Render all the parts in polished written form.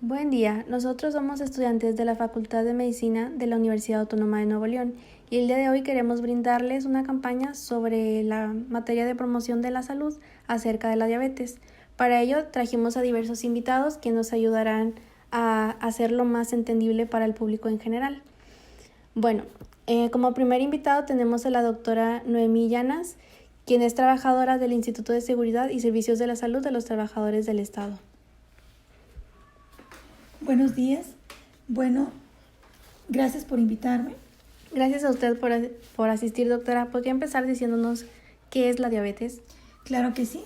Buen día, nosotros somos estudiantes de la Facultad de Medicina de la Universidad Autónoma de Nuevo León y el día de hoy queremos brindarles una campaña sobre la materia de promoción de la salud acerca de la diabetes. Para ello trajimos a diversos invitados que nos ayudarán a hacerlo más entendible para el público en general. Bueno, como primer invitado tenemos a la doctora Noemí Llanas, quien es trabajadora del Instituto de Seguridad y Servicios de la Salud de los Trabajadores del Estado. Buenos días. Bueno, gracias por invitarme. Gracias a usted por asistir, doctora. ¿Podría empezar diciéndonos qué es la diabetes? Claro que sí.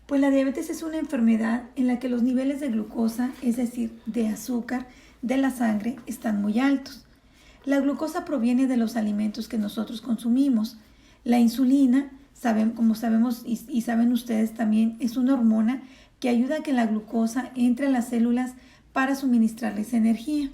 Pues la diabetes es una enfermedad en la que los niveles de glucosa, es decir, de azúcar de la sangre, están muy altos. La glucosa proviene de los alimentos que nosotros consumimos. La insulina, como sabemos y saben ustedes también, es una hormona que ayuda a que la glucosa entre a las células para suministrarles energía.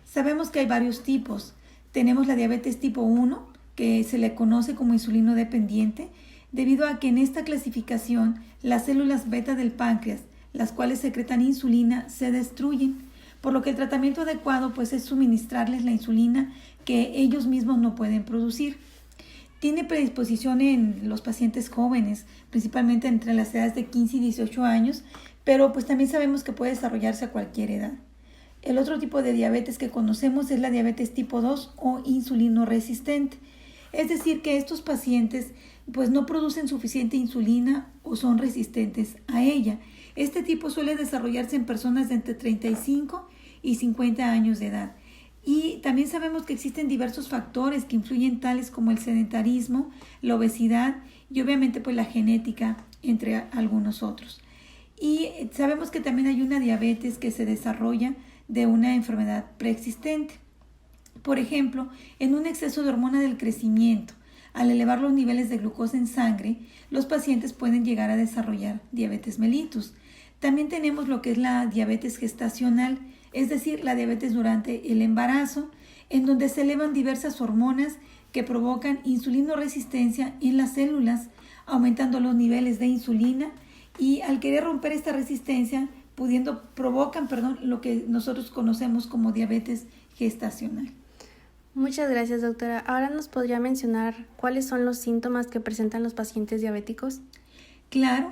Sabemos que hay varios tipos. Tenemos la diabetes tipo 1, que se le conoce como insulino dependiente, debido a que en esta clasificación las células beta del páncreas, las cuales secretan insulina, se destruyen, por lo que el tratamiento adecuado pues es suministrarles la insulina que ellos mismos no pueden producir. Tiene predisposición en los pacientes jóvenes, principalmente entre las edades de 15 y 18 años, pero pues también sabemos que puede desarrollarse a cualquier edad. El otro tipo de diabetes que conocemos es la diabetes tipo 2 o insulino resistente. Es decir, que estos pacientes pues no producen suficiente insulina o son resistentes a ella. Este tipo suele desarrollarse en personas de entre 35 y 50 años de edad. Y también sabemos que existen diversos factores que influyen, tales como el sedentarismo, la obesidad y obviamente pues la genética, entre algunos otros. Y sabemos que también hay una diabetes que se desarrolla de una enfermedad preexistente. Por ejemplo, en un exceso de hormona del crecimiento, al elevar los niveles de glucosa en sangre, los pacientes pueden llegar a desarrollar diabetes mellitus. También tenemos lo que es la diabetes gestacional, es decir, la diabetes durante el embarazo, en donde se elevan diversas hormonas que provocan insulinoresistencia en las células, aumentando los niveles de insulina, y al querer romper esta resistencia, provocan lo que nosotros conocemos como diabetes gestacional. Muchas gracias, doctora. Ahora nos podría mencionar cuáles son los síntomas que presentan los pacientes diabéticos. Claro,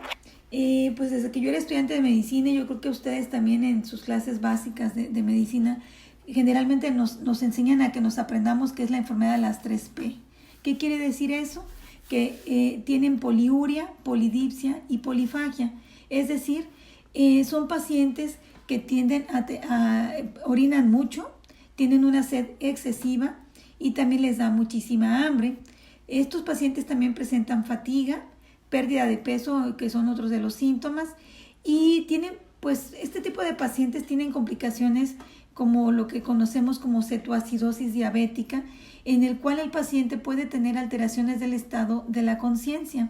pues desde que yo era estudiante de medicina, yo creo que ustedes también en sus clases básicas de medicina generalmente nos enseñan a que nos aprendamos qué es la enfermedad de las 3P. ¿Qué quiere decir eso? Que tienen poliuria, polidipsia y polifagia. Es decir, son pacientes que tienden a orinan mucho, tienen una sed excesiva y también les da muchísima hambre. Estos pacientes también presentan fatiga, pérdida de peso, que son otros de los síntomas, y tienen, pues, este tipo de pacientes tienen complicaciones como lo que conocemos como cetoacidosis diabética, en el cual el paciente puede tener alteraciones del estado de la conciencia.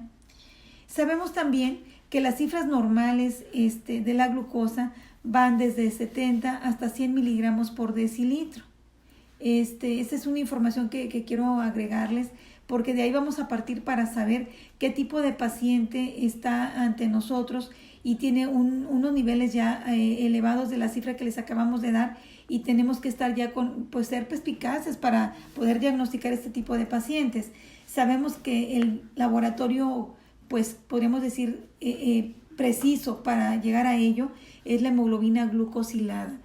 Sabemos también que las cifras normales de la glucosa van desde 70 hasta 100 miligramos por decilitro. Esta es una información que quiero agregarles, porque de ahí vamos a partir para saber qué tipo de paciente está ante nosotros y tiene unos niveles ya elevados de la cifra que les acabamos de dar, y tenemos que estar ya ser perspicaces para poder diagnosticar este tipo de pacientes. Sabemos que el laboratorio, pues podríamos decir, preciso para llegar a ello es la hemoglobina glucosilada,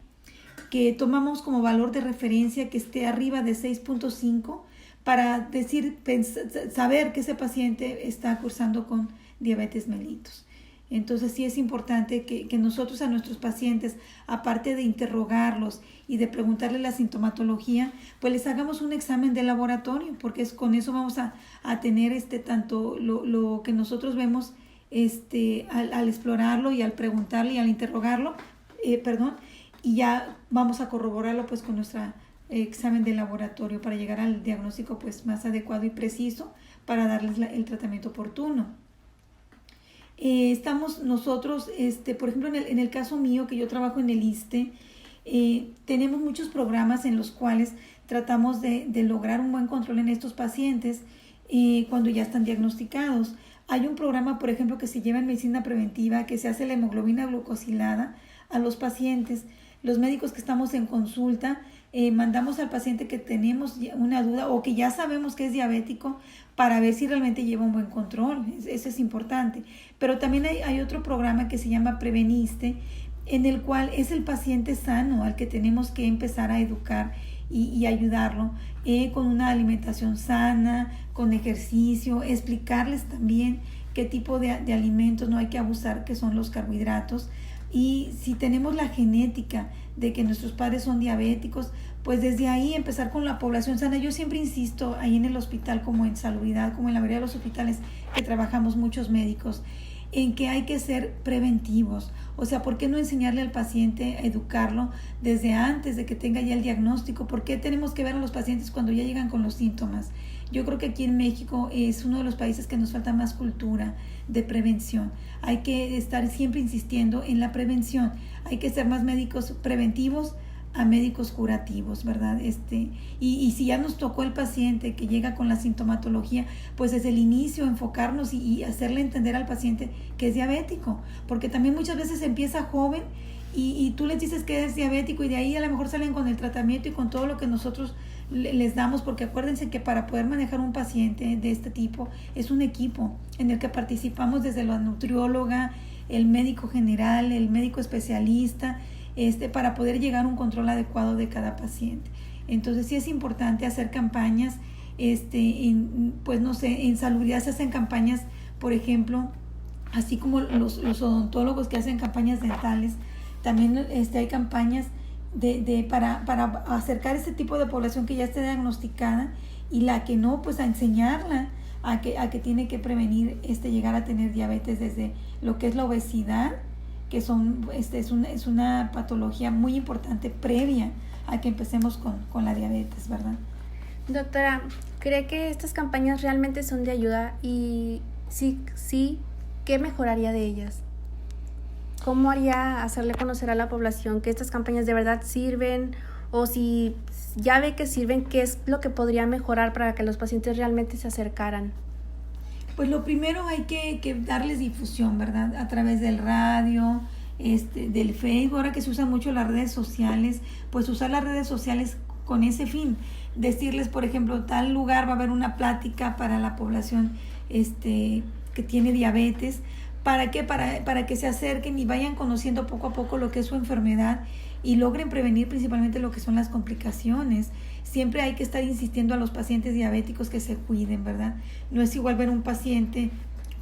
que tomamos como valor de referencia que esté arriba de 6.5 para saber que ese paciente está cursando con diabetes mellitus. Entonces sí es importante que nosotros a nuestros pacientes, aparte de interrogarlos y de preguntarles la sintomatología, pues les hagamos un examen de laboratorio, porque con eso vamos a tener tanto lo que nosotros vemos al explorarlo y al preguntarle y al interrogarlo, y ya vamos a corroborarlo pues con nuestro examen de laboratorio para llegar al diagnóstico pues más adecuado y preciso para darles el tratamiento oportuno. Estamos nosotros, por ejemplo, en el caso mío, que yo trabajo en el ISSSTE, tenemos muchos programas en los cuales tratamos de lograr un buen control en estos pacientes cuando ya están diagnosticados. Hay un programa, por ejemplo, que se lleva en medicina preventiva, que se hace la hemoglobina glucosilada a los pacientes. los médicos que estamos en consulta, mandamos al paciente que tenemos una duda o que ya sabemos que es diabético para ver si realmente lleva un buen control. Eso es importante. Pero también hay otro programa que se llama Preveniste, en el cual es el paciente sano al que tenemos que empezar a educar y ayudarlo con una alimentación sana, con ejercicio, explicarles también qué tipo de alimentos no hay que abusar, que son los carbohidratos. Y si tenemos la genética de que nuestros padres son diabéticos, pues desde ahí empezar con la población sana. Yo siempre insisto, ahí en el hospital, como en Salubridad, como en la mayoría de los hospitales que trabajamos muchos médicos, en que hay que ser preventivos. O sea, ¿por qué no enseñarle al paciente a educarlo desde antes de que tenga ya el diagnóstico? ¿Por qué tenemos que ver a los pacientes cuando ya llegan con los síntomas? Yo creo que aquí en México es uno de los países que nos falta más cultura de prevención. Hay que estar siempre insistiendo en la prevención. Hay que ser más médicos preventivos a médicos curativos, ¿verdad? Y si ya nos tocó el paciente que llega con la sintomatología, pues desde el inicio enfocarnos y hacerle entender al paciente que es diabético, porque también muchas veces empieza joven y tú les dices que es diabético y de ahí a lo mejor salen con el tratamiento y con todo lo que nosotros les damos, porque acuérdense que para poder manejar un paciente de este tipo es un equipo en el que participamos desde la nutrióloga, el médico general, el médico especialista, para poder llegar a un control adecuado de cada paciente. Entonces sí es importante hacer campañas, pues no sé, en Salubridad se hacen campañas, por ejemplo, así como los odontólogos que hacen campañas dentales, también hay campañas para acercar ese tipo de población que ya esté diagnosticada, y la que no, pues a enseñarla a que tiene que prevenir llegar a tener diabetes, desde lo que es la obesidad, que es una patología muy importante previa a que empecemos con la diabetes, ¿verdad? Doctora, ¿cree que estas campañas realmente son de ayuda? Y sí, ¿qué mejoraría de ellas? ¿Cómo haría hacerle conocer a la población que estas campañas de verdad sirven? O si ya ve que sirven, ¿qué es lo que podría mejorar para que los pacientes realmente se acercaran? Pues lo primero hay que darles difusión, ¿verdad? A través del radio, del Facebook. Ahora que se usan mucho las redes sociales, pues usar las redes sociales con ese fin. Decirles, por ejemplo, tal lugar va a haber una plática para la población que tiene diabetes. ¿Para qué? Para que se acerquen y vayan conociendo poco a poco lo que es su enfermedad y logren prevenir principalmente lo que son las complicaciones. Siempre hay que estar insistiendo a los pacientes diabéticos que se cuiden, ¿verdad? No es igual ver un paciente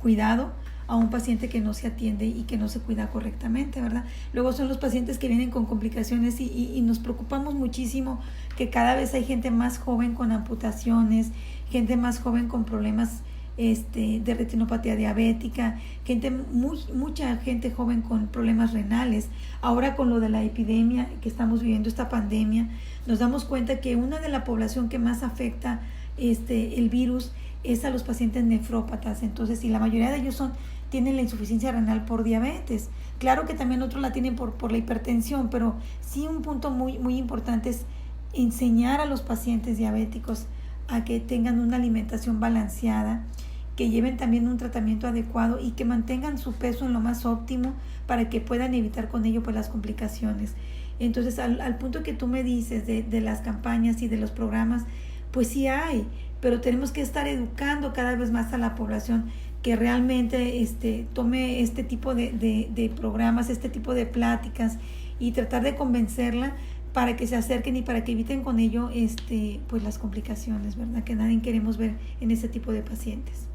cuidado a un paciente que no se atiende y que no se cuida correctamente, ¿verdad? Luego son los pacientes que vienen con complicaciones y nos preocupamos muchísimo que cada vez hay gente más joven con amputaciones, gente más joven con problemas de retinopatía diabética, mucha gente joven con problemas renales. Ahora con lo de la epidemia que estamos viviendo, esta pandemia, nos damos cuenta que una de la población que más afecta el virus es a los pacientes nefrópatas. Entonces, y la mayoría de ellos tienen la insuficiencia renal por diabetes. Claro que también otros la tienen por la hipertensión, pero sí un punto muy, muy importante es enseñar a los pacientes diabéticos a que tengan una alimentación balanceada, que lleven también un tratamiento adecuado y que mantengan su peso en lo más óptimo para que puedan evitar con ello pues las complicaciones. Entonces, al punto que tú me dices de las campañas y de los programas, pues sí hay, pero tenemos que estar educando cada vez más a la población que realmente tome este tipo de programas, este tipo de pláticas, y tratar de convencerla para que se acerquen y para que eviten con ello pues las complicaciones, ¿verdad? Que nadie queremos ver en este tipo de pacientes.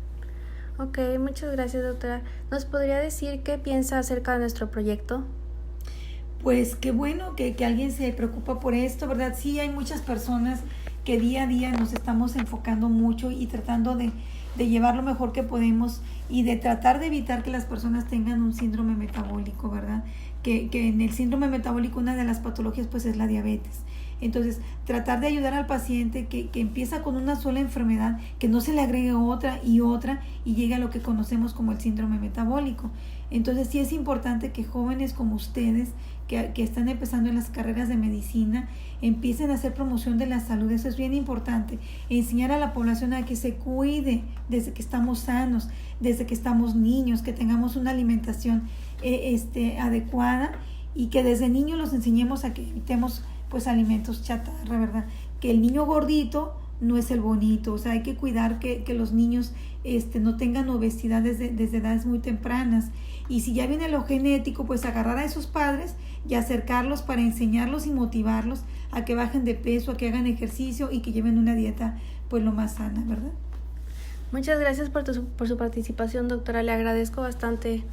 Ok, muchas gracias, doctora. ¿Nos podría decir qué piensa acerca de nuestro proyecto? Pues qué bueno que alguien se preocupa por esto, ¿verdad? Sí, hay muchas personas que día a día nos estamos enfocando mucho y tratando de llevar lo mejor que podemos y de tratar de evitar que las personas tengan un síndrome metabólico, ¿verdad? Que en el síndrome metabólico una de las patologías pues es la diabetes. Entonces, tratar de ayudar al paciente que empieza con una sola enfermedad, que no se le agregue otra y llegue a lo que conocemos como el síndrome metabólico. Entonces, sí es importante que jóvenes como ustedes, que están empezando en las carreras de medicina, empiecen a hacer promoción de la salud. Eso es bien importante. Enseñar a la población a que se cuide desde que estamos sanos, desde que estamos niños, que tengamos una alimentación adecuada, y que desde niños los enseñemos a que evitemos pues alimentos chatarra, ¿verdad? Que el niño gordito no es el bonito, o sea, hay que cuidar que los niños no tengan obesidad desde edades muy tempranas. Y si ya viene lo genético, pues agarrar a esos padres y acercarlos para enseñarlos y motivarlos a que bajen de peso, a que hagan ejercicio y que lleven una dieta pues lo más sana, ¿verdad? Muchas gracias por su participación, doctora. Le agradezco bastante.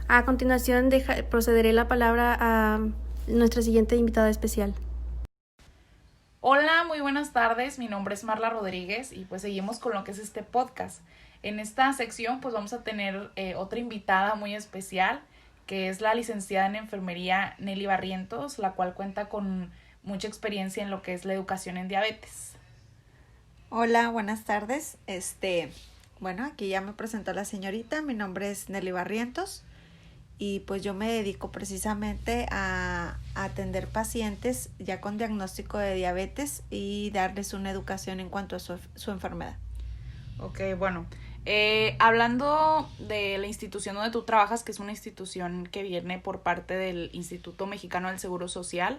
A continuación, procederé la palabra a nuestra siguiente invitada especial. Hola, muy buenas tardes. Mi nombre es Marla Rodríguez y pues seguimos con lo que es este podcast. En esta sección pues vamos a tener otra invitada muy especial, que es la licenciada en enfermería Nelly Barrientos, la cual cuenta con mucha experiencia en lo que es la educación en diabetes. Hola, buenas tardes. Bueno, aquí ya me presentó la señorita. Mi nombre es Nelly Barrientos y pues yo me dedico precisamente a atender pacientes ya con diagnóstico de diabetes y darles una educación en cuanto a su enfermedad. Ok, bueno, hablando de la institución donde tú trabajas, que es una institución que viene por parte del Instituto Mexicano del Seguro Social,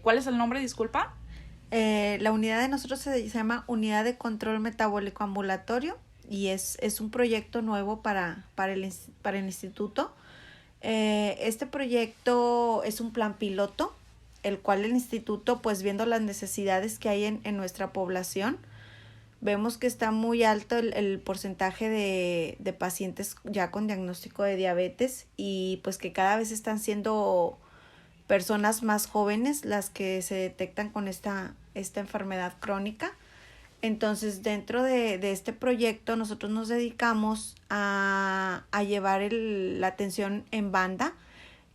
¿cuál es el nombre, disculpa? La unidad de nosotros se llama Unidad de Control Metabólico Ambulatorio y es un proyecto nuevo para el instituto. Este proyecto es un plan piloto, el cual el instituto, pues viendo las necesidades que hay en nuestra población, vemos que está muy alto el porcentaje de pacientes ya con diagnóstico de diabetes y pues que cada vez están siendo personas más jóvenes las que se detectan con esta enfermedad crónica. Entonces, dentro de este proyecto, nosotros nos dedicamos a llevar la atención en banda.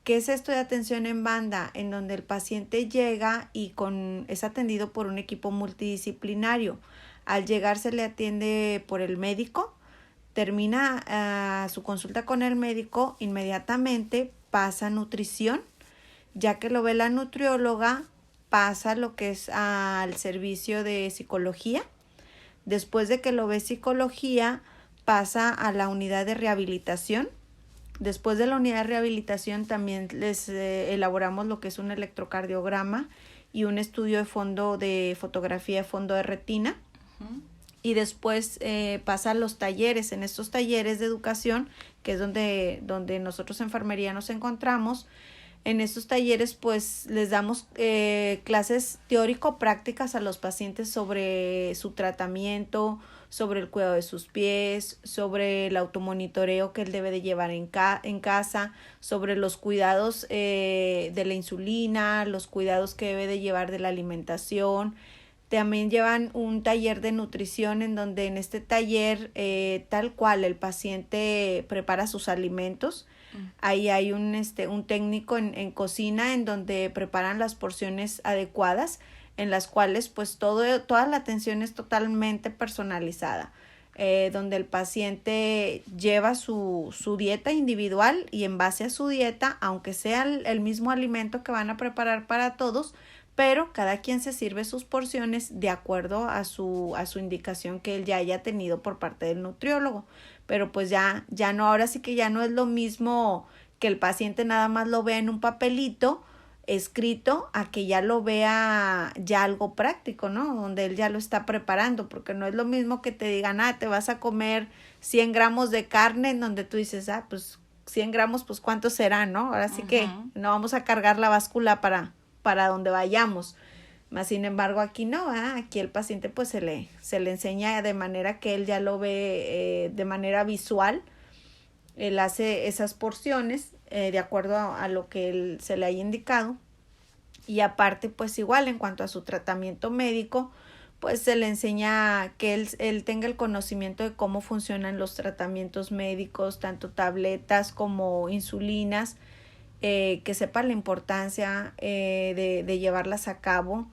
¿Qué es esto de atención en banda? En donde el paciente llega y es atendido por un equipo multidisciplinario. Al llegar se le atiende por el médico, termina su consulta con el médico, inmediatamente pasa a nutrición, ya que lo ve la nutrióloga, pasa lo que es al servicio de psicología. Después de que lo ve psicología, pasa a la unidad de rehabilitación. Después de la unidad de rehabilitación también les elaboramos lo que es un electrocardiograma y un estudio de fondo de fotografía de fondo de retina. Uh-huh. Y después pasa a los talleres. En estos talleres de educación, que es donde nosotros enfermería nos encontramos, en estos talleres pues les damos clases teórico-prácticas a los pacientes sobre su tratamiento, sobre el cuidado de sus pies, sobre el automonitoreo que él debe de llevar en casa, sobre los cuidados de la insulina, los cuidados que debe de llevar de la alimentación. También llevan un taller de nutrición en donde en este taller tal cual el paciente prepara sus alimentos. Ahí hay un técnico en cocina en donde preparan las porciones adecuadas, en las cuales pues toda la atención es totalmente personalizada, donde el paciente lleva su dieta individual y en base a su dieta, aunque sea el mismo alimento que van a preparar para todos, pero cada quien se sirve sus porciones de acuerdo a su indicación que él ya haya tenido por parte del nutriólogo. Pero pues ya no, ahora sí que ya no es lo mismo que el paciente nada más lo vea en un papelito escrito a que ya lo vea ya algo práctico, ¿no? Donde él ya lo está preparando, porque no es lo mismo que te digan, te vas a comer 100 gramos de carne, en donde tú dices, pues 100 gramos, pues ¿cuánto será, no? Ahora sí que no vamos a cargar la báscula para donde vayamos. Más sin embargo, aquí no, aquí el paciente pues se le enseña de manera que él ya lo ve de manera visual. Él hace esas porciones de acuerdo a lo que él se le haya indicado. Y aparte, pues igual en cuanto a su tratamiento médico, pues se le enseña que él tenga el conocimiento de cómo funcionan los tratamientos médicos, tanto tabletas como insulinas, que sepa la importancia de llevarlas a cabo.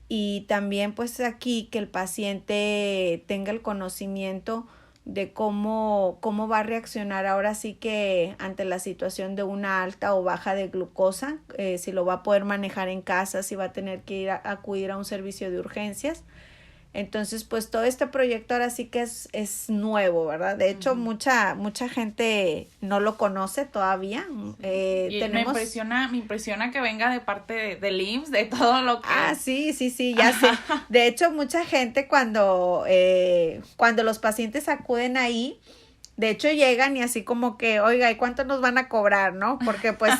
Y también pues aquí que el paciente tenga el conocimiento de cómo va a reaccionar ahora sí que ante la situación de una alta o baja de glucosa, si lo va a poder manejar en casa, si va a tener que acudir a un servicio de urgencias. Entonces, pues todo este proyecto ahora sí que es nuevo, ¿verdad? De hecho, mucha gente no lo conoce todavía. Y me impresiona que venga de parte del IMSS, de todo lo que... Sí, ya sé. De hecho, mucha gente cuando los pacientes acuden ahí, de hecho llegan y así como que, oiga, ¿y cuánto nos van a cobrar, no? Porque pues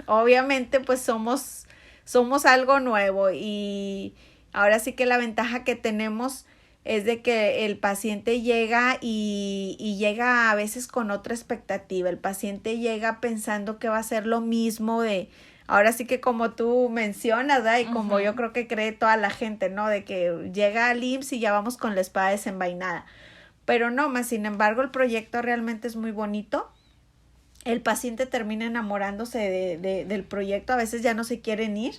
obviamente pues somos algo nuevo y ahora sí que la ventaja que tenemos es de que el paciente llega y llega a veces con otra expectativa. El paciente llega pensando que va a ser lo mismo de, ahora sí que como tú mencionas, ¿verdad? Y como yo creo que cree toda la gente, ¿no? De que llega al IMSS y ya vamos con la espada desenvainada. Pero no, más sin embargo el proyecto realmente es muy bonito. El paciente termina enamorándose del proyecto, a veces ya no se quieren ir,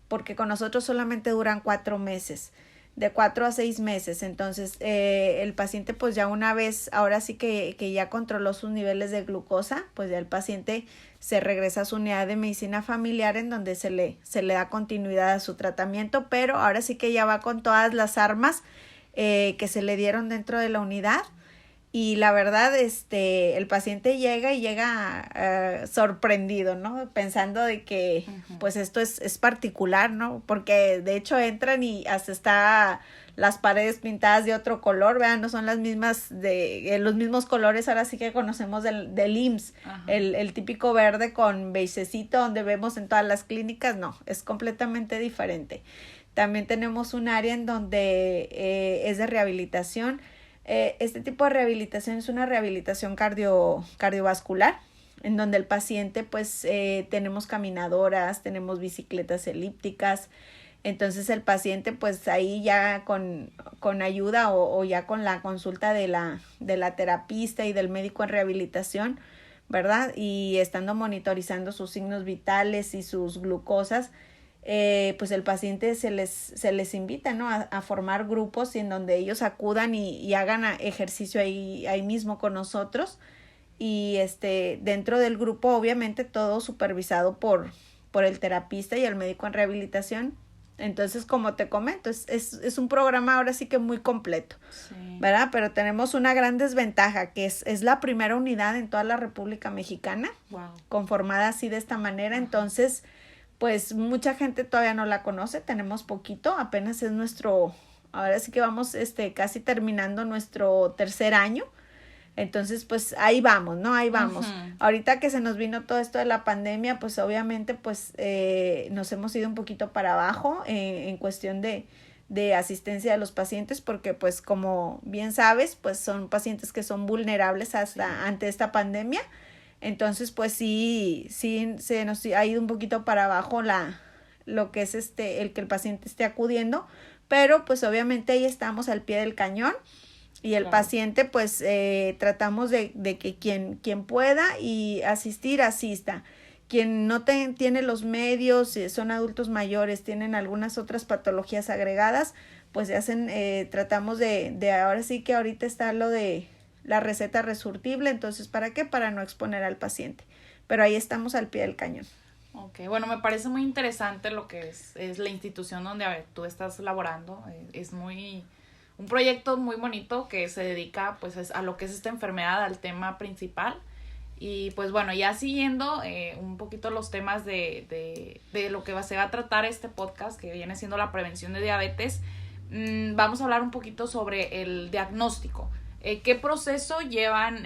porque con nosotros solamente duran 4 meses, de 4 a 6 meses. Entonces, el paciente pues ya una vez, ahora sí que ya controló sus niveles de glucosa, pues ya el paciente se regresa a su unidad de medicina familiar en donde se le da continuidad a su tratamiento, pero ahora sí que ya va con todas las armas que se le dieron dentro de la unidad. Y la verdad, el paciente llega sorprendido, ¿no? Pensando de que, pues esto es particular, ¿no? Porque de hecho entran y hasta está las paredes pintadas de otro color, vean, no son las mismas los mismos colores ahora sí que conocemos del IMSS, el típico verde con beigecito donde vemos en todas las clínicas, no, es completamente diferente. También tenemos un área en donde es de rehabilitación. Este tipo de rehabilitación es una rehabilitación cardiovascular, en donde el paciente pues tenemos caminadoras, tenemos bicicletas elípticas. Entonces el paciente pues ahí ya con ayuda o ya con la consulta de la terapista y del médico en rehabilitación, ¿verdad? Y estando monitorizando sus signos vitales y sus glucosas, pues el paciente se les invita, ¿no? A formar grupos y en donde ellos acudan y hagan ejercicio ahí mismo con nosotros. Y dentro del grupo obviamente todo supervisado por el terapista y el médico en rehabilitación. Entonces, como te comento, es un programa ahora sí que muy completo, ¿verdad? Pero tenemos una gran desventaja, que es la primera unidad en toda la República Mexicana, conformada así de esta manera. Entonces, pues mucha gente todavía no la conoce, tenemos poquito, apenas es ahora sí que vamos casi terminando nuestro 3er año. Entonces, pues ahí vamos, ¿no? Ahí vamos. Ahorita que se nos vino todo esto de la pandemia, pues obviamente, pues nos hemos ido un poquito para abajo en cuestión de asistencia de los pacientes, porque pues como bien sabes, pues son pacientes que son vulnerables ante esta pandemia. Entonces, pues sí se nos ha ido un poquito para abajo lo que es el que el paciente esté acudiendo, pero pues obviamente ahí estamos al pie del cañón. Y el paciente, pues, tratamos de que quien pueda y asista. Quien no tiene los medios, son adultos mayores, tienen algunas otras patologías agregadas, pues tratamos de ahora sí que ahorita está lo de la receta resurtible. Entonces, ¿para qué? Para no exponer al paciente. Pero ahí estamos al pie del cañón. Ok, bueno, me parece muy interesante lo que es la institución donde tú estás laborando. Es un proyecto muy bonito que se dedica pues a lo que es esta enfermedad, al tema principal. Y pues bueno, ya siguiendo un poquito los temas de lo que se va a tratar este podcast, que viene siendo la prevención de diabetes, vamos a hablar un poquito sobre el diagnóstico. ¿Qué proceso llevan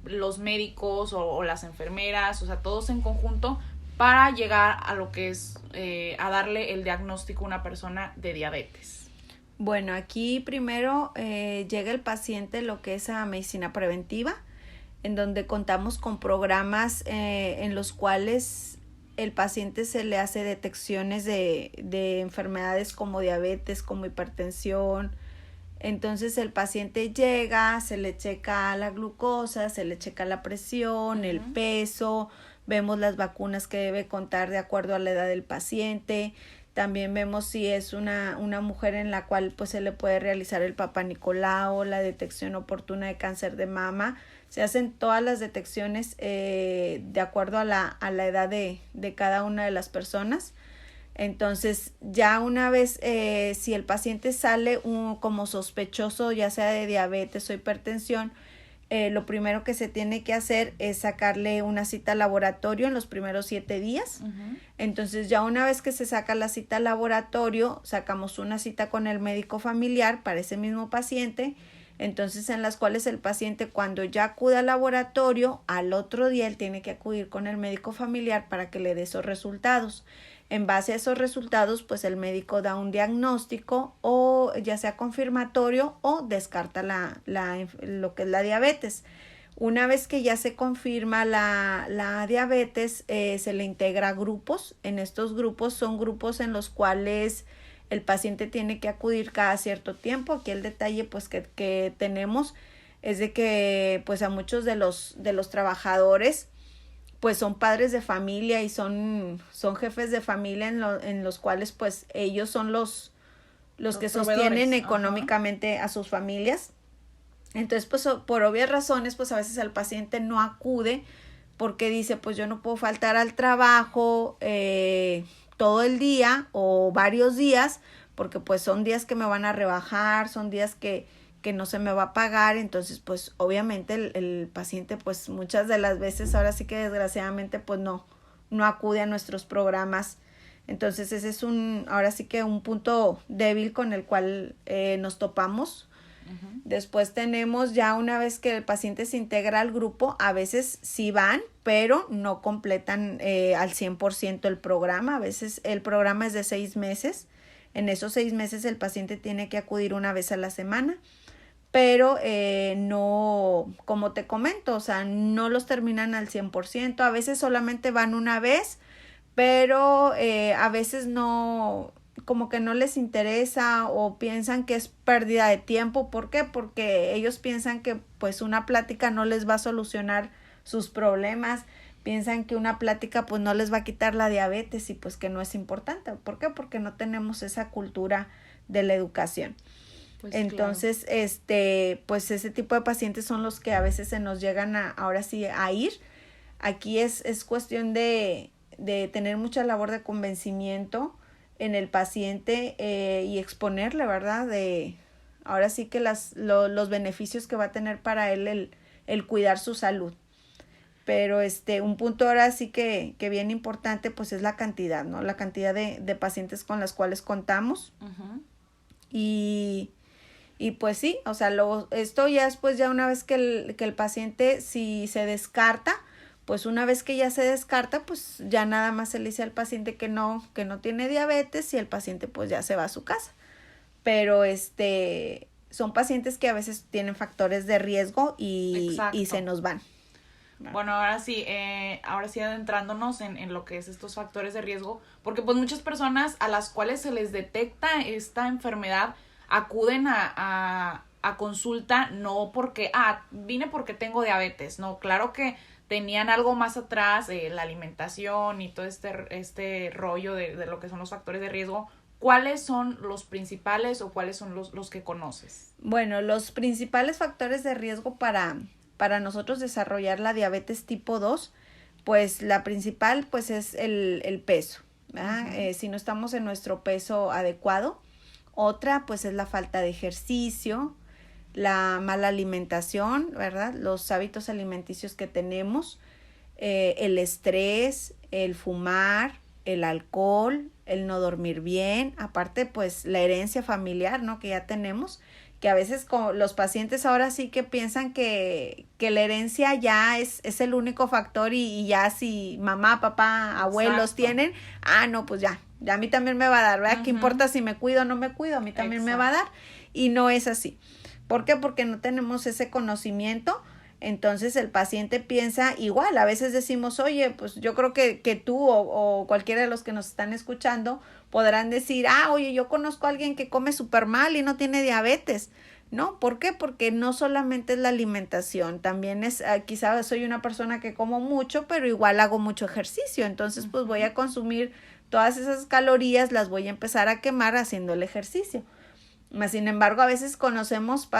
los médicos o las enfermeras, o sea, todos en conjunto, para llegar a lo que es a darle el diagnóstico a una persona de diabetes? Bueno, aquí primero llega el paciente lo que es a medicina preventiva, en donde contamos con programas en los cuales el paciente se le hace detecciones de enfermedades como diabetes, como hipertensión. Entonces el paciente llega, se le checa la glucosa, se le checa la presión, el peso, vemos las vacunas que debe contar de acuerdo a la edad del paciente. También vemos si es una mujer en la cual pues se le puede realizar el Papá Nicolau, la detección oportuna de cáncer de mama. Se hacen todas las detecciones de acuerdo a la edad de cada una de las personas. Entonces, ya una vez, si el paciente sale como sospechoso, ya sea de diabetes o hipertensión, lo primero que se tiene que hacer es sacarle una cita al laboratorio en los primeros 7 días. Uh-huh. Entonces, ya una vez que se saca la cita al laboratorio, sacamos una cita con el médico familiar para ese mismo paciente. Entonces, en las cuales el paciente, cuando ya acude al laboratorio, al otro día él tiene que acudir con el médico familiar para que le dé esos resultados. En base a esos resultados, pues el médico da un diagnóstico o ya sea confirmatorio o descarta lo que es la diabetes. Una vez que ya se confirma la diabetes, se le integra a grupos. En estos grupos son grupos en los cuales el paciente tiene que acudir cada cierto tiempo. Aquí el detalle pues que tenemos es de que pues a muchos de los trabajadores pues son padres de familia y son jefes de familia en los cuales pues ellos son los que sostienen económicamente a sus familias. Entonces pues por obvias razones pues a veces el paciente no acude porque dice pues yo no puedo faltar al trabajo todo el día o varios días porque pues son días que me van a rebajar, son días que no se me va a pagar. Entonces pues obviamente el paciente pues muchas de las veces ahora sí que desgraciadamente pues no acude a nuestros programas. Entonces ese es ahora sí que un punto débil con el cual nos topamos. Uh-huh. Después tenemos ya una vez que el paciente se integra al grupo, a veces sí van, pero no completan al 100% el programa. A veces el programa es de 6 meses. En esos 6 meses el paciente tiene que acudir una vez a la semana. Pero no, como te comento, o sea, no los terminan al 100%, a veces solamente van una vez, pero a veces no, como que no les interesa o piensan que es pérdida de tiempo. ¿Por qué? Porque ellos piensan que pues una plática no les va a solucionar sus problemas, piensan que una plática pues no les va a quitar la diabetes y pues que no es importante. ¿Por qué? Porque no tenemos esa cultura de la educación. Pues entonces, claro. Pues ese tipo de pacientes son los que a veces se nos llegan ahora sí a ir. Aquí es cuestión de tener mucha labor de convencimiento en el paciente y exponerle, ¿verdad? Ahora sí que los beneficios que va a tener para él el cuidar su salud. Pero un punto ahora sí que bien importante pues es la cantidad, ¿no? La cantidad de pacientes con las cuales contamos. Uh-huh. Y pues sí, o sea, esto ya después, ya una vez que el paciente, si se descarta, pues una vez que ya se descarta, pues ya nada más se le dice al paciente que no tiene diabetes y el paciente pues ya se va a su casa. Pero son pacientes que a veces tienen factores de riesgo y se nos van. Bueno, ahora sí adentrándonos en lo que es estos factores de riesgo, porque pues muchas personas a las cuales se les detecta esta enfermedad acuden a consulta no porque, vine porque tengo diabetes, no, claro que tenían algo más atrás, la alimentación y todo este rollo de lo que son los factores de riesgo. ¿Cuáles son los principales o cuáles son los que conoces? Bueno, los principales factores de riesgo para nosotros desarrollar la diabetes tipo 2, pues la principal pues es el peso, ¿verdad? Uh-huh. Si no estamos en nuestro peso adecuado. Otra pues es la falta de ejercicio, la mala alimentación, ¿verdad? Los hábitos alimenticios que tenemos, el estrés, el fumar, el alcohol, el no dormir bien, aparte pues la herencia familiar, ¿no? Que ya tenemos, que a veces los pacientes ahora sí que piensan que la herencia ya es el único factor y ya si mamá, papá, abuelos Exacto. tienen, no, pues ya a mí también me va a dar, ¿verdad? Uh-huh. ¿Qué importa si me cuido o no me cuido? A mí también Exacto. me va a dar. Y no es así. ¿Por qué? Porque no tenemos ese conocimiento. Entonces el paciente piensa igual. A veces decimos, oye, pues yo creo que tú o cualquiera de los que nos están escuchando podrán decir, oye, yo conozco a alguien que come súper mal y no tiene diabetes. ¿No? ¿Por qué? Porque no solamente es la alimentación, también es, quizás soy una persona que como mucho, pero igual hago mucho ejercicio. Entonces pues voy a consumir todas esas calorías, las voy a empezar a quemar haciendo el ejercicio. Sin embargo, a veces conocemos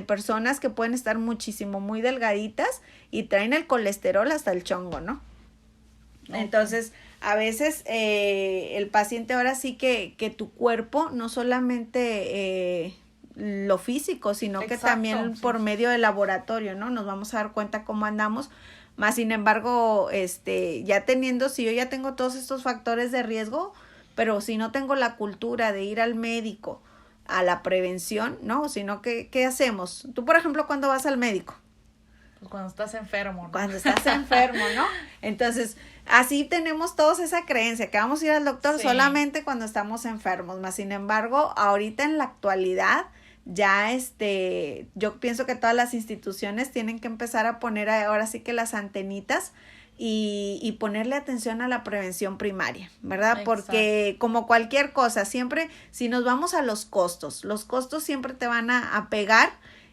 personas que pueden estar muy delgaditas y traen el colesterol hasta el chongo, ¿no? Okay. Entonces, a veces el paciente ahora sí que tu cuerpo no solamente lo físico, sino que también por medio del laboratorio, ¿no? Nos vamos a dar cuenta cómo andamos. Más sin embargo, si yo ya tengo todos estos factores de riesgo, pero si no tengo la cultura de ir al médico, a la prevención, ¿no? Sino que, ¿qué hacemos? Tú, por ejemplo, ¿cuándo vas al médico? Pues cuando estás enfermo, ¿no? Cuando estás enfermo, ¿no? Entonces, así tenemos todos esa creencia, que vamos a ir al doctor solamente cuando estamos enfermos. Más sin embargo, ahorita en la actualidad, ya yo pienso que todas las instituciones tienen que empezar a poner ahora sí que las antenitas y ponerle atención a la prevención primaria, ¿verdad? Exacto. Porque como cualquier cosa, siempre, si nos vamos a los costos siempre te van a pegar.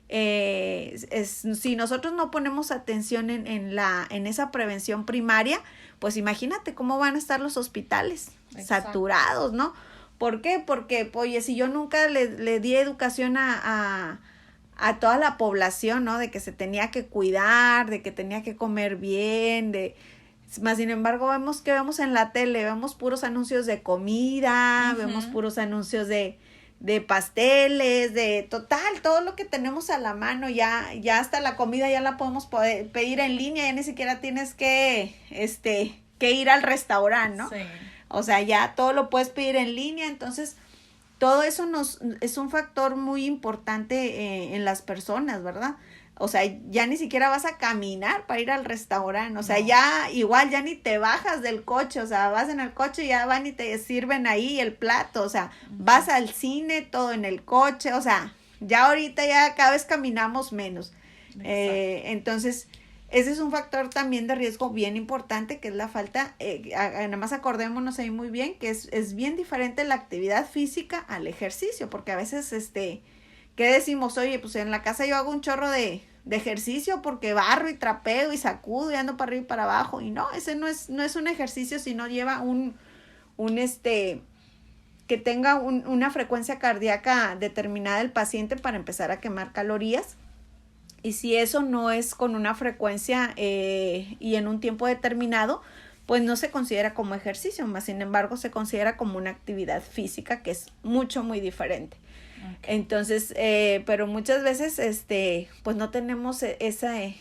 Si nosotros no ponemos atención en esa prevención primaria, pues imagínate cómo van a estar los hospitales saturados, ¿no? ¿Por qué? Porque, oye, si yo nunca le di educación a toda la población, ¿no? De que se tenía que cuidar, de que tenía que comer bien, más sin embargo vemos en la tele, vemos puros anuncios de comida, vemos puros anuncios de pasteles, de total, todo lo que tenemos a la mano, ya hasta la comida ya la podemos pedir en línea, ya ni siquiera tienes que ir al restaurante, ¿no? Sí. O sea, ya todo lo puedes pedir en línea, entonces todo eso es un factor muy importante en las personas, ¿verdad? O sea, ya ni siquiera vas a caminar para ir al restaurante, o sea, ya ni te bajas del coche, o sea, vas en el coche y ya van y te sirven ahí el plato, o sea, vas al cine, todo en el coche, o sea, ya ahorita ya cada vez caminamos menos. Entonces, ese es un factor también de riesgo bien importante, que es la falta, nada más acordémonos ahí muy bien, que es bien diferente la actividad física al ejercicio, porque a veces, ¿qué decimos? Oye, pues en la casa yo hago un chorro de ejercicio porque barro y trapeo y sacudo y ando para arriba y para abajo, y no, ese no es un ejercicio, sino lleva que tenga una frecuencia cardíaca determinada el paciente para empezar a quemar calorías. Y si eso no es con una frecuencia y en un tiempo determinado, pues no se considera como ejercicio, más sin embargo se considera como una actividad física que es muy diferente. Okay. Entonces, pero muchas veces, pues no tenemos ese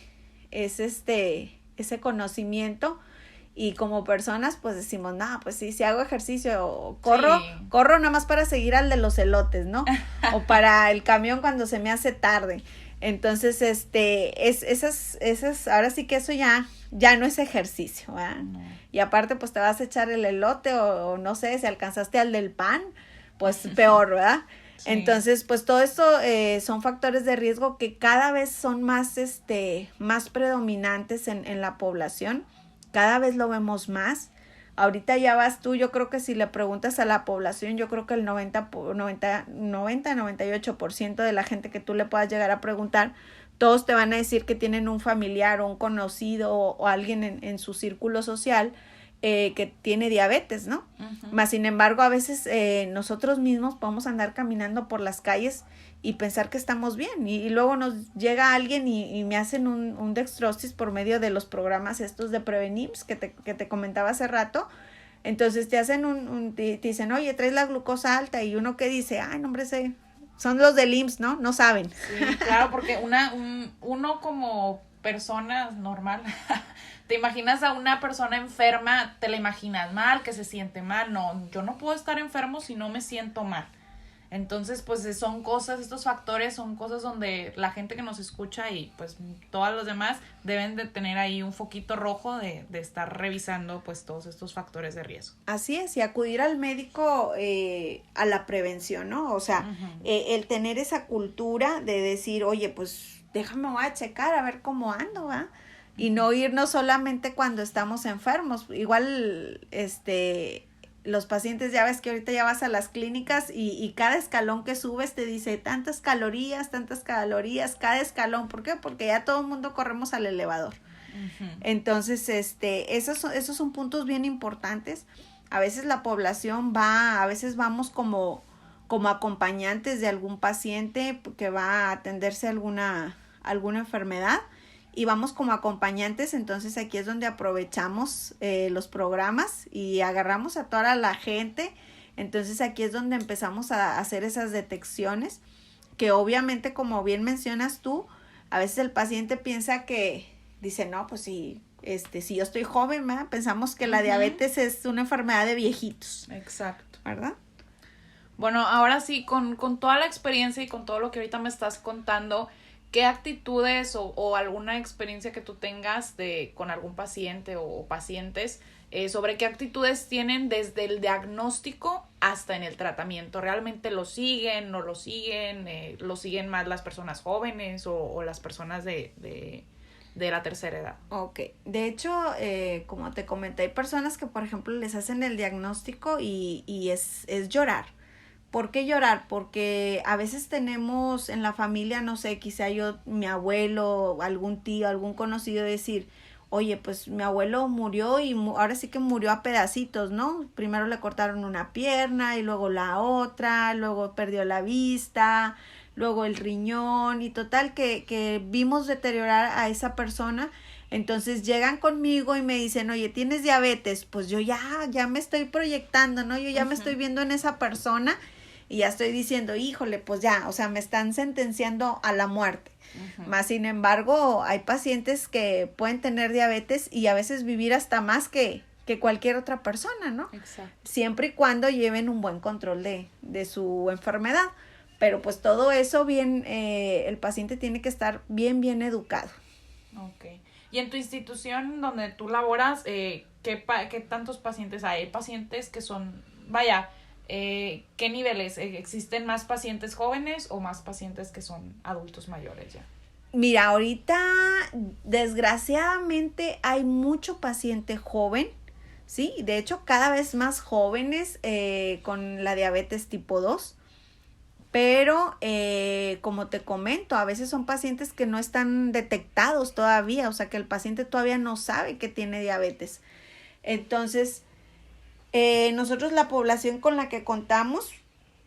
conocimiento, y como personas, pues decimos, no, pues sí, si hago ejercicio, corro nada más para seguir al de los elotes, ¿no? O para el camión cuando se me hace tarde. Entonces, esas, ahora sí que eso ya no es ejercicio, ¿verdad? No. Y aparte, pues te vas a echar el elote o no sé, si alcanzaste al del pan, pues peor, ¿verdad? Sí. Entonces, pues todo esto son factores de riesgo que cada vez son más predominantes en la población. Cada vez lo vemos más. Ahorita ya vas tú, yo creo que si le preguntas a la población, yo creo que el 98% de la gente que tú le puedas llegar a preguntar, todos te van a decir que tienen un familiar o un conocido o alguien en su círculo social que tiene diabetes, ¿no? Uh-huh. Más sin embargo, a veces nosotros mismos podemos andar caminando por las calles y pensar que estamos bien, y luego nos llega alguien y me hacen un dextrosis por medio de los programas estos de Prevenims que te comentaba hace rato. Entonces te hacen te dicen, oye, traes la glucosa alta, y uno que dice, ay, no, hombre, son los del IMSS, ¿no? No saben. Sí, claro, porque uno como persona normal, te imaginas a una persona enferma, te la imaginas mal, que se siente mal. No, yo no puedo estar enfermo si no me siento mal. Entonces, pues son cosas, estos factores son cosas donde la gente que nos escucha y pues todos los demás deben de tener ahí un foquito rojo de estar revisando pues todos estos factores de riesgo. Así es, y acudir al médico a la prevención, ¿no? O sea, uh-huh. El tener esa cultura de decir, oye, pues déjame, voy a checar a ver cómo ando, ¿va? Y no irnos solamente cuando estamos enfermos. Igual, los pacientes, ya ves que ahorita ya vas a las clínicas y cada escalón que subes te dice tantas calorías, cada escalón. ¿Por qué? Porque ya todo el mundo corremos al elevador. Uh-huh. Entonces, esos son puntos bien importantes. A veces la población a veces vamos como acompañantes de algún paciente que va a atenderse alguna enfermedad, y vamos como acompañantes, entonces aquí es donde aprovechamos los programas y agarramos a toda la gente, entonces aquí es donde empezamos a hacer esas detecciones, que obviamente, como bien mencionas tú, a veces el paciente piensa que, dice, no, pues si yo estoy joven, ¿verdad? Pensamos que la diabetes es una enfermedad de viejitos. Exacto. ¿Verdad? Bueno, ahora sí, con toda la experiencia y con todo lo que ahorita me estás contando, ¿qué actitudes o alguna experiencia que tú tengas con algún paciente o pacientes sobre qué actitudes tienen desde el diagnóstico hasta en el tratamiento? ¿Realmente lo siguen, no lo siguen? ¿Lo siguen más las personas jóvenes o las personas de la tercera edad? Ok, de hecho, como te comenté, hay personas que, por ejemplo, les hacen el diagnóstico y es llorar. ¿Por qué llorar? Porque a veces tenemos en la familia, no sé, quizá mi abuelo, algún tío, algún conocido decir, oye, pues mi abuelo murió y ahora sí que murió a pedacitos, ¿no? Primero le cortaron una pierna y luego la otra, luego perdió la vista, luego el riñón y total que vimos deteriorar a esa persona. Entonces llegan conmigo y me dicen, oye, ¿tienes diabetes? Pues yo ya me estoy proyectando, ¿no? Yo ya me estoy viendo en esa persona y ya estoy diciendo, híjole, pues ya, o sea, me están sentenciando a la muerte. Más sin embargo, hay pacientes que pueden tener diabetes y a veces vivir hasta más que cualquier otra persona, ¿no? Exacto. Siempre y cuando lleven un buen control de su enfermedad. Pero pues todo eso bien, el paciente tiene que estar bien educado. Ok. Y en tu institución donde tú laboras, ¿qué tantos pacientes hay? ¿Hay pacientes que son, qué niveles? ¿Existen más pacientes jóvenes o más pacientes que son adultos mayores ya? Mira, ahorita desgraciadamente hay mucho paciente joven, ¿sí? De hecho, cada vez más jóvenes con la diabetes tipo 2. Pero, como te comento, a veces son pacientes que no están detectados todavía, o sea que el paciente todavía no sabe que tiene diabetes. Entonces, nosotros la población con la que contamos,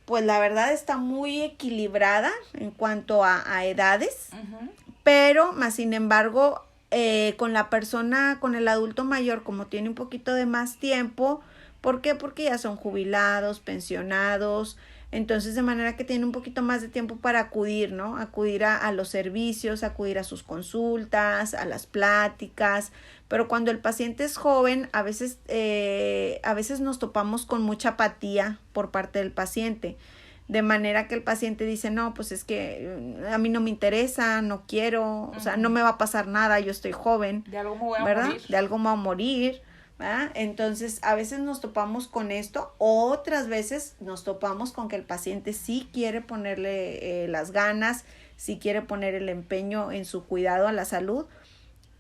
pues la verdad está muy equilibrada en cuanto a edades, pero más sin embargo, con la persona, con el adulto mayor, como tiene un poquito de más tiempo, ¿por qué? Porque ya son jubilados, pensionados. Entonces, de manera que tiene un poquito más de tiempo para acudir, ¿no? Acudir a los servicios, acudir a sus consultas, a las pláticas. Pero cuando el paciente es joven, a veces nos topamos con mucha apatía por parte del paciente. De manera que el paciente dice, no, pues es que a mí no me interesa, no quiero, o sea, no me va a pasar nada, yo estoy joven. De algo me voy a morir. De algo me voy a morir. ¿verdad? Entonces, a veces nos topamos con esto, otras veces nos topamos con que el paciente sí quiere ponerle las ganas, sí quiere poner el empeño en su cuidado a la salud,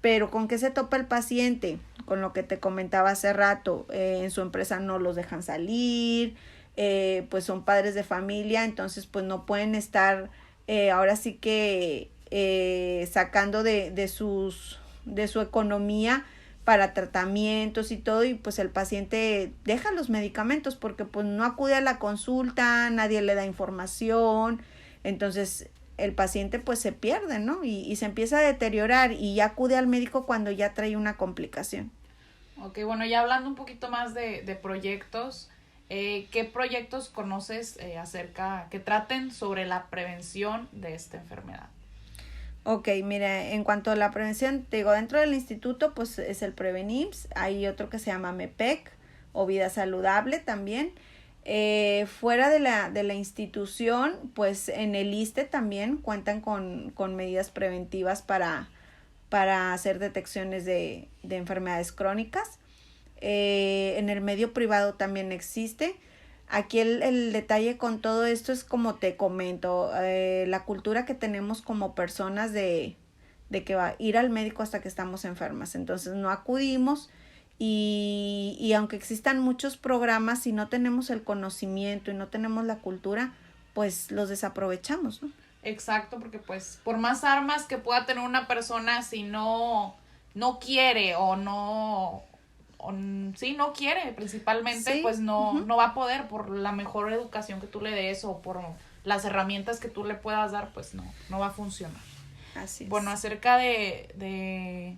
pero ¿con qué se topa el paciente? Con lo que te comentaba hace rato, en su empresa no los dejan salir, pues son padres de familia, entonces pues no pueden estar ahora sí que sacando de su economía para tratamientos y todo, y pues el paciente deja los medicamentos porque pues no acude a la consulta, nadie le da información, entonces el paciente pues se pierde, ¿no? Y se empieza a deteriorar y ya acude al médico cuando ya trae una complicación. Ok, bueno, ya hablando un poquito más de proyectos, ¿qué proyectos conoces que traten sobre la prevención de esta enfermedad? Ok, mira, en cuanto a la prevención, te digo, dentro del instituto, pues es el Prevenims, hay otro que se llama MEPEC o Vida Saludable también. Fuera de la institución, pues en el ISSSTE también cuentan con medidas preventivas para hacer detecciones de enfermedades crónicas. En el medio privado también existe. Aquí el detalle con todo esto es como te comento, la cultura que tenemos como personas de que va a ir al médico hasta que estamos enfermas. Entonces no acudimos y aunque existan muchos programas, si no tenemos el conocimiento y no tenemos la cultura, pues los desaprovechamos, ¿no? Exacto, porque pues por más armas que pueda tener una persona, si no quiere o no quiere principalmente, sí. Pues no va a poder por la mejor educación que tú le des o por las herramientas que tú le puedas dar, pues no va a funcionar. Así es. Bueno, acerca de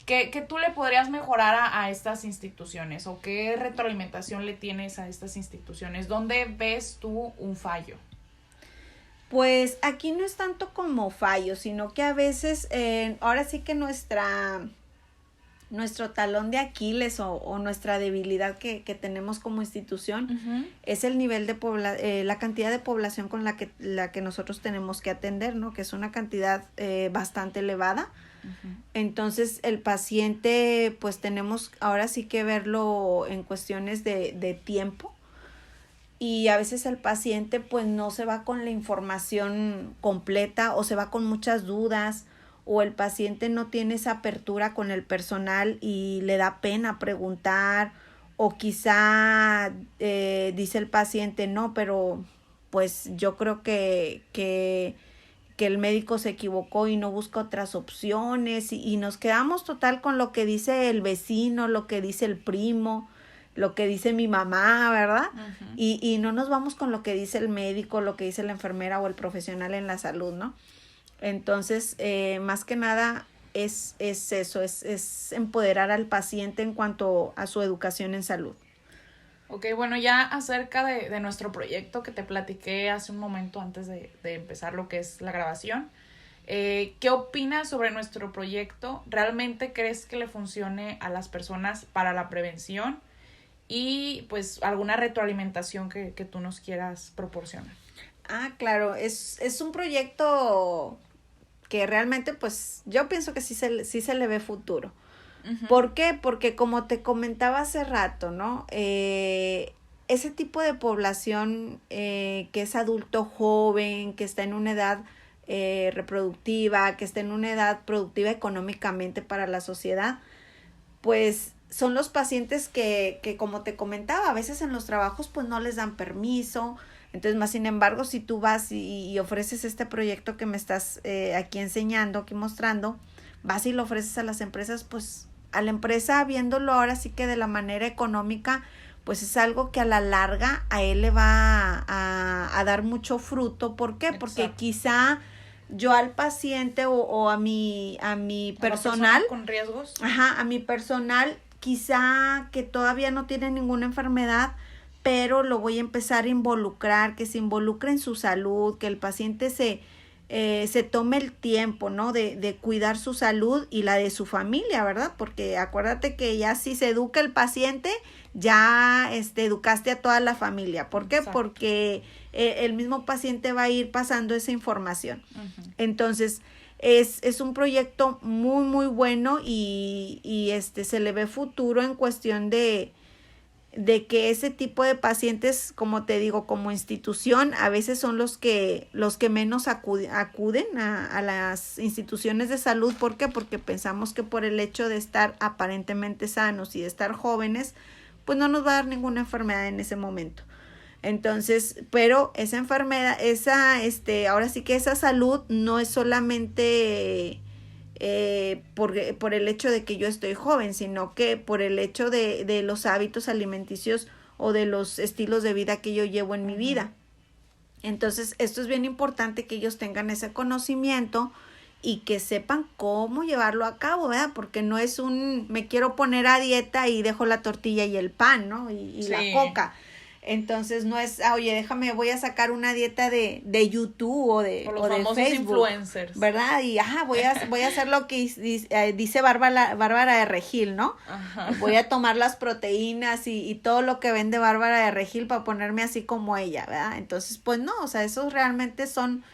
¿qué tú le podrías mejorar a estas instituciones o qué retroalimentación le tienes a estas instituciones? ¿Dónde ves tú un fallo? Pues aquí no es tanto como fallo, sino que a veces, ahora sí que nuestro talón de Aquiles o nuestra debilidad que tenemos como institución Uh-huh. es el nivel de la cantidad de población con la que nosotros tenemos que atender, ¿no? Que es una cantidad bastante elevada. Uh-huh. Entonces el paciente pues tenemos ahora sí que verlo en cuestiones de tiempo, y a veces el paciente pues no se va con la información completa o se va con muchas dudas, o el paciente no tiene esa apertura con el personal y le da pena preguntar, o quizá dice el paciente, no, pero pues yo creo que el médico se equivocó y no busca otras opciones, y nos quedamos total con lo que dice el vecino, lo que dice el primo, lo que dice mi mamá, ¿verdad? Uh-huh. Y no nos vamos con lo que dice el médico, lo que dice la enfermera o el profesional en la salud, ¿no? Entonces, más que nada es eso, es empoderar al paciente en cuanto a su educación en salud. Ok, bueno, ya acerca de nuestro proyecto que te platiqué hace un momento antes de empezar lo que es la grabación, ¿qué opinas sobre nuestro proyecto? ¿Realmente crees que le funcione a las personas para la prevención? Y pues alguna retroalimentación que tú nos quieras proporcionar. Ah, claro, es un proyecto que realmente pues yo pienso que sí se le ve futuro. Uh-huh. ¿Por qué? Porque como te comentaba hace rato, ¿no? Ese tipo de población que es adulto joven, que está en una edad reproductiva, que está en una edad productiva económicamente para la sociedad, pues son los pacientes que como te comentaba, a veces en los trabajos pues no les dan permiso. Entonces, más sin embargo, si tú vas y ofreces este proyecto que me estás aquí enseñando, aquí mostrando, vas y lo ofreces a las empresas, pues a la empresa viéndolo ahora sí que de la manera económica, pues es algo que a la larga a él le va a dar mucho fruto. ¿Por qué? Exacto. Porque quizá yo al paciente o a mi personal, con riesgos. Ajá, a mi personal, quizá que todavía no tiene ninguna enfermedad, pero lo voy a empezar a involucrar, que se involucre en su salud, que el paciente se tome el tiempo, ¿no? De cuidar su salud y la de su familia, ¿verdad? Porque acuérdate que ya si se educa el paciente, ya educaste a toda la familia. ¿Por qué? Exacto. Porque el mismo paciente va a ir pasando esa información. Uh-huh. Entonces, es un proyecto muy, muy bueno y se le ve futuro en cuestión de que ese tipo de pacientes, como te digo, como institución, a veces son los que menos acuden a las instituciones de salud. ¿Por qué? Porque pensamos que por el hecho de estar aparentemente sanos y de estar jóvenes, pues no nos va a dar ninguna enfermedad en ese momento. Entonces, pero esa enfermedad, ahora sí que esa salud no es solamente por el hecho de que yo estoy joven, sino que por el hecho de los hábitos alimenticios o de los estilos de vida que yo llevo en mi vida. Entonces, esto es bien importante que ellos tengan ese conocimiento y que sepan cómo llevarlo a cabo, ¿verdad? Porque no es me quiero poner a dieta y dejo la tortilla y el pan, ¿no? Y sí. La coca. Entonces no es, oye, voy a sacar una dieta de YouTube o de Facebook, influencers, ¿verdad? Y voy a hacer lo que dice Bárbara de Regil, ¿no? Ajá. Voy a tomar las proteínas y todo lo que vende Bárbara de Regil para ponerme así como ella, ¿verdad? Entonces, pues no, o sea, esos realmente son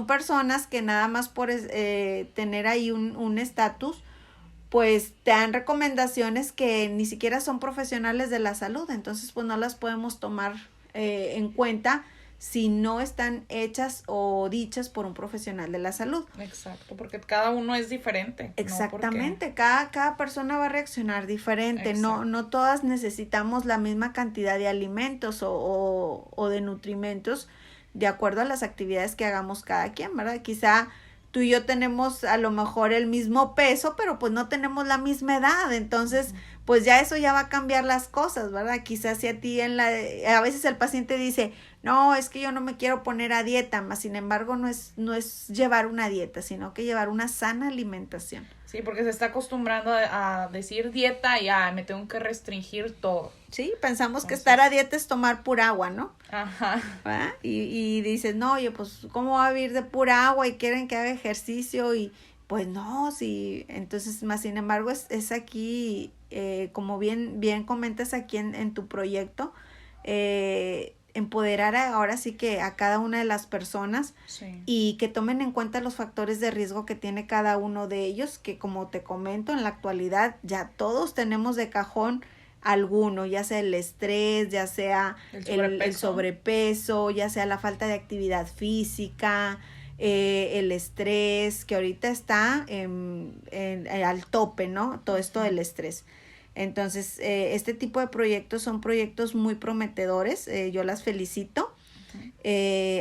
personas que nada más por tener ahí un estatus, pues te dan recomendaciones que ni siquiera son profesionales de la salud. Entonces pues no las podemos tomar en cuenta si no están hechas o dichas por un profesional de la salud. Exacto, porque cada uno es diferente. Exactamente, ¿no? Cada persona va a reaccionar diferente. No todas necesitamos la misma cantidad de alimentos o de nutrimentos de acuerdo a las actividades que hagamos cada quien, ¿verdad? Quizá tú y yo tenemos a lo mejor el mismo peso, pero pues no tenemos la misma edad. Entonces, pues ya eso ya va a cambiar las cosas, ¿verdad? Quizás si a ti a veces el paciente dice, no, es que yo no me quiero poner a dieta, más sin embargo no es llevar una dieta, sino que llevar una sana alimentación. Sí, porque se está acostumbrando a decir dieta y me tengo que restringir todo. Sí, pensamos que estar a dieta es tomar pura agua, ¿no? Ajá. ¿Verdad? Y dices, no, oye, pues, ¿cómo va a vivir de pura agua? Y quieren que haga ejercicio y pues no, sí. Entonces, más sin embargo, es aquí, como bien comentas aquí en tu proyecto, empoderar ahora sí que a cada una de las personas Sí. y que tomen en cuenta los factores de riesgo que tiene cada uno de ellos, que como te comento, en la actualidad ya todos tenemos de cajón alguno, ya sea el estrés, ya sea el sobrepeso, ya sea la falta de actividad física, el estrés, que ahorita está al tope, ¿no? Todo esto del estrés. Entonces, este tipo de proyectos son proyectos muy prometedores, yo las felicito.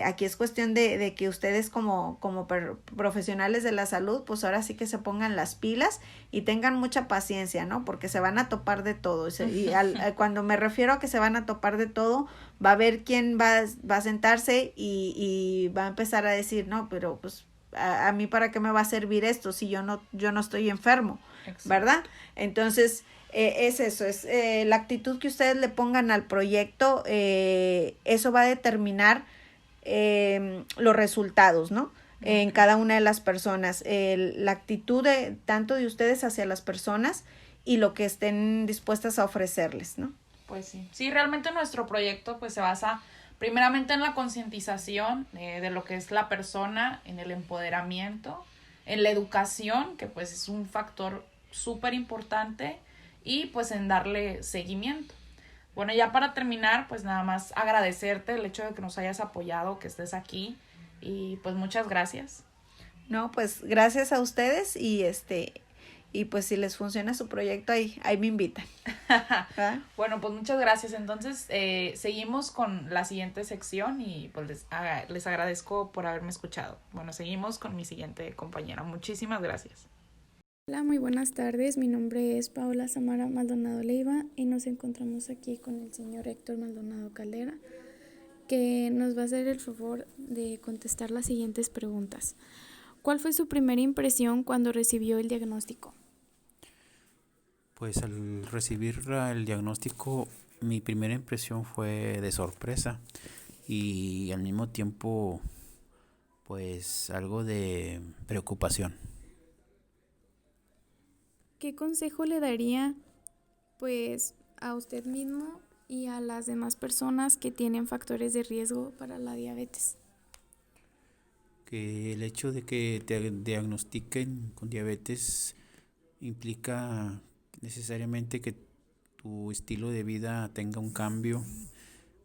Aquí es cuestión de que ustedes como profesionales de la salud, pues ahora sí que se pongan las pilas y tengan mucha paciencia, ¿no? Porque se van a topar de todo. Y cuando me refiero a que se van a topar de todo, va a haber quien va a sentarse y va a empezar a decir, no, pero pues a mí para qué me va a servir esto si yo no estoy enfermo, exacto, ¿verdad? Entonces, es eso, es la actitud que ustedes le pongan al proyecto, eso va a determinar los resultados, ¿no? En cada una de las personas, la actitud tanto de ustedes hacia las personas y lo que estén dispuestas a ofrecerles, ¿no? Pues sí. Sí, realmente nuestro proyecto pues se basa primeramente en la concientización de lo que es la persona, en el empoderamiento, en la educación, que pues es un factor súper importante, y pues en darle seguimiento. Bueno, ya para terminar, pues nada más agradecerte el hecho de que nos hayas apoyado, que estés aquí, y pues muchas gracias. No, pues gracias a ustedes y pues si les funciona su proyecto ahí me invitan. Bueno, pues muchas gracias. Entonces seguimos con la siguiente sección y pues les agradezco por haberme escuchado. Bueno, seguimos con mi siguiente compañera. Muchísimas gracias. Hola, muy buenas tardes. Mi nombre es Paola Samara Maldonado Leiva y nos encontramos aquí con el señor Héctor Maldonado Caldera, que nos va a hacer el favor de contestar las siguientes preguntas. ¿Cuál fue su primera impresión cuando recibió el diagnóstico? Pues al recibir el diagnóstico, mi primera impresión fue de sorpresa y al mismo tiempo, pues algo de preocupación. ¿Qué consejo le daría, pues, a usted mismo y a las demás personas que tienen factores de riesgo para la diabetes? Que el hecho de que te diagnostiquen con diabetes implica necesariamente que tu estilo de vida tenga un cambio,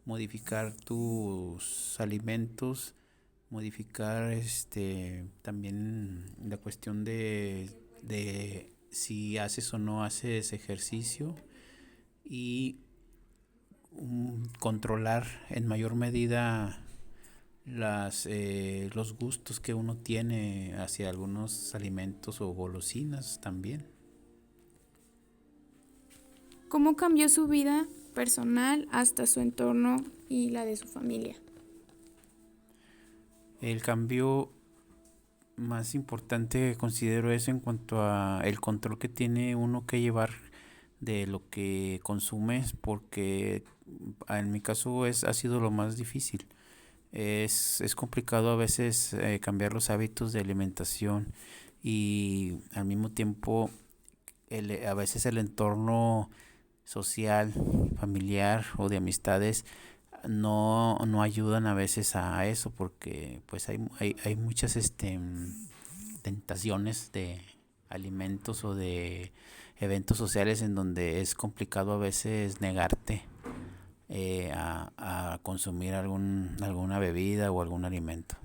modificar tus alimentos, modificar también la cuestión de si haces o no haces ejercicio y controlar en mayor medida los gustos que uno tiene hacia algunos alimentos o golosinas también. ¿Cómo cambió su vida personal hasta su entorno y la de su familia? El cambio más importante considero es en cuanto a el control que tiene uno que llevar de lo que consumes, porque en mi caso ha sido lo más difícil. Es complicado a veces cambiar los hábitos de alimentación y al mismo tiempo a veces el entorno social, familiar o de amistades no ayudan a veces a eso, porque pues hay muchas tentaciones de alimentos o de eventos sociales en donde es complicado a veces negarte a consumir alguna bebida o algún alimento.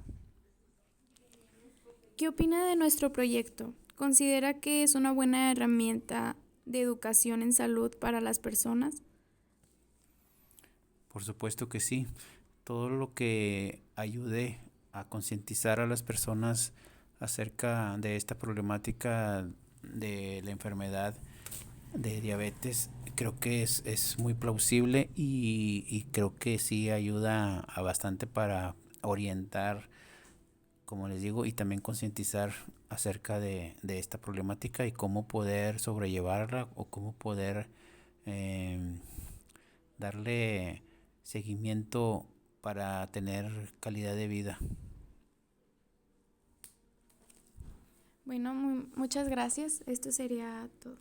¿Qué opina de nuestro proyecto? ¿Considera que es una buena herramienta de educación en salud para las personas? Por supuesto que sí. Todo lo que ayude a concientizar a las personas acerca de esta problemática de la enfermedad de diabetes, creo que es muy plausible y creo que sí ayuda a bastante para orientar, como les digo, y también concientizar acerca de esta problemática y cómo poder sobrellevarla o cómo poder eh, darle seguimiento para tener calidad de vida. Bueno, muchas gracias. Esto sería todo.